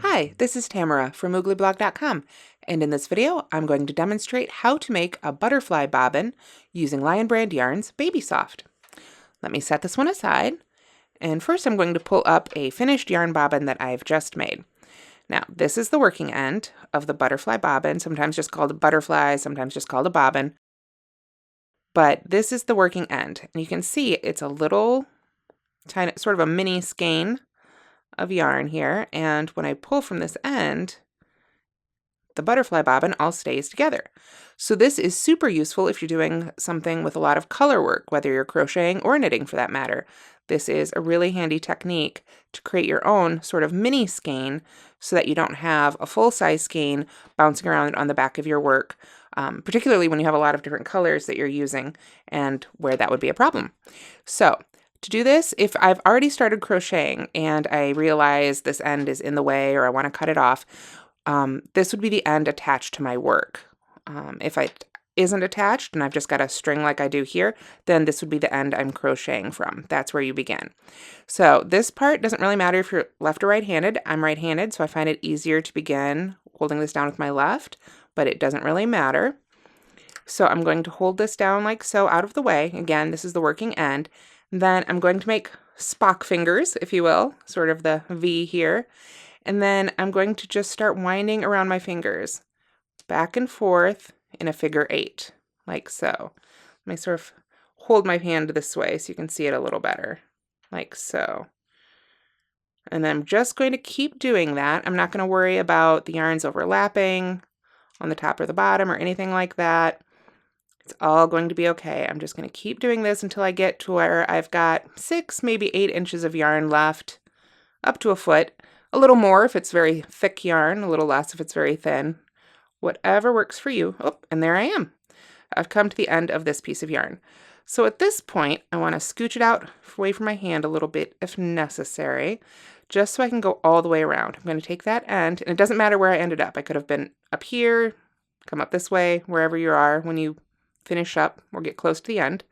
Hi, this is Tamara from mooglyblog.com, and in this video I'm going to demonstrate how to make a butterfly bobbin using Lion Brand Yarn's Baby Soft. Let me set this one aside, and first I'm going to pull up a finished yarn bobbin that I've just made. Now, this is the working end of the butterfly bobbin, sometimes just called a butterfly, sometimes just called a bobbin. But this is the working end, and you can see it's a little tiny, sort of a mini skein of yarn here, and when I pull from this end, the butterfly bobbin all stays together. So this is super useful if you're doing something with a lot of color work, whether you're crocheting or knitting for that matter. This is a really handy technique to create your own sort of mini skein so that you don't have a full-size skein bouncing around on the back of your work, particularly when you have a lot of different colors that you're using and where that would be a problem. So to do this, if I've already started crocheting and I realize this end is in the way or I want to cut it off, this would be the end attached to my work. If it isn't attached and I've just got a string like I do here, then this would be the end I'm crocheting from. That's where you begin. So this part doesn't really matter if you're left or right-handed. I'm right-handed, so I find it easier to begin holding this down with my left, but it doesn't really matter. So I'm going to hold this down like so out of the way. Again, this is the working end. Then I'm going to make Spock fingers, if you will, sort of the V here. And then I'm going to just start winding around my fingers back and forth in a figure 8, like so. Let me sort of hold my hand this way so you can see it a little better, like so. And I'm just going to keep doing that. I'm not going to worry about the yarns overlapping on the top or the bottom or anything like that. It's all going to be okay. I'm just going to keep doing this until I get to where I've got 6, maybe 8 inches of yarn left, up to a foot. A little more if it's very thick yarn, a little less if it's very thin. Whatever works for you. Oh, and there I am. I've come to the end of this piece of yarn. So at this point, I want to scooch it out away from my hand a little bit if necessary, just so I can go all the way around. I'm going to take that end, and it doesn't matter where I ended up. I could have been up here, come up this way, wherever you are when you finish up or get close to the end.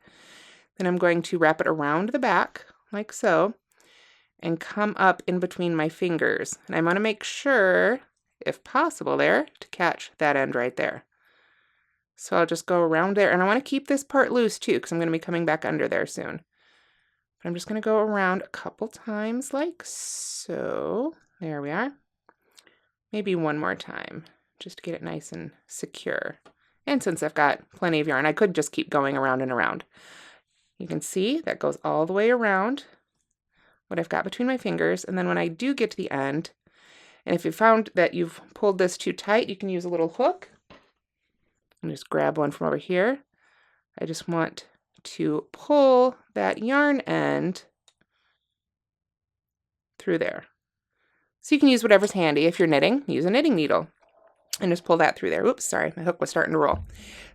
Then I'm going to wrap it around the back, like so, and come up in between my fingers. And I want to make sure, if possible there, to catch that end right there. So I'll just go around there, and I want to keep this part loose too, because I'm going to be coming back under there soon. But I'm just going to go around a couple times like so. There we are. Maybe one more time, just to get it nice and secure. And since I've got plenty of yarn, I could just keep going around and around. You can see that goes all the way around what I've got between my fingers. And then when I do get to the end, and if you found that you've pulled this too tight, you can use a little hook. And just grab one from over here. I just want to pull that yarn end through there. So you can use whatever's handy. If you're knitting, use a knitting needle. And just pull that through there. Oops, sorry, my hook was starting to roll.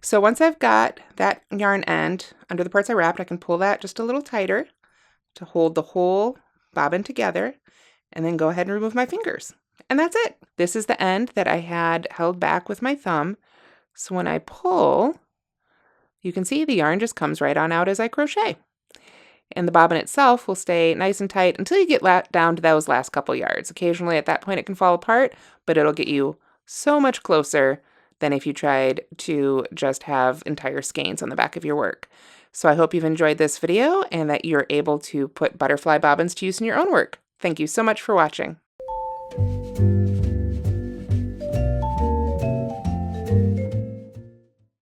So once I've got that yarn end under the parts I wrapped, I can pull that just a little tighter to hold the whole bobbin together, and then go ahead and remove my fingers. And that's it. This is the end that I had held back with my thumb. So when I pull, you can see the yarn just comes right on out as I crochet. And the bobbin itself will stay nice and tight until you get down to those last couple yards. Occasionally at that point it can fall apart, but it'll get you so much closer than if you tried to just have entire skeins on the back of your work. So I hope you've enjoyed this video and that you're able to put butterfly bobbins to use in your own work. Thank you so much for watching.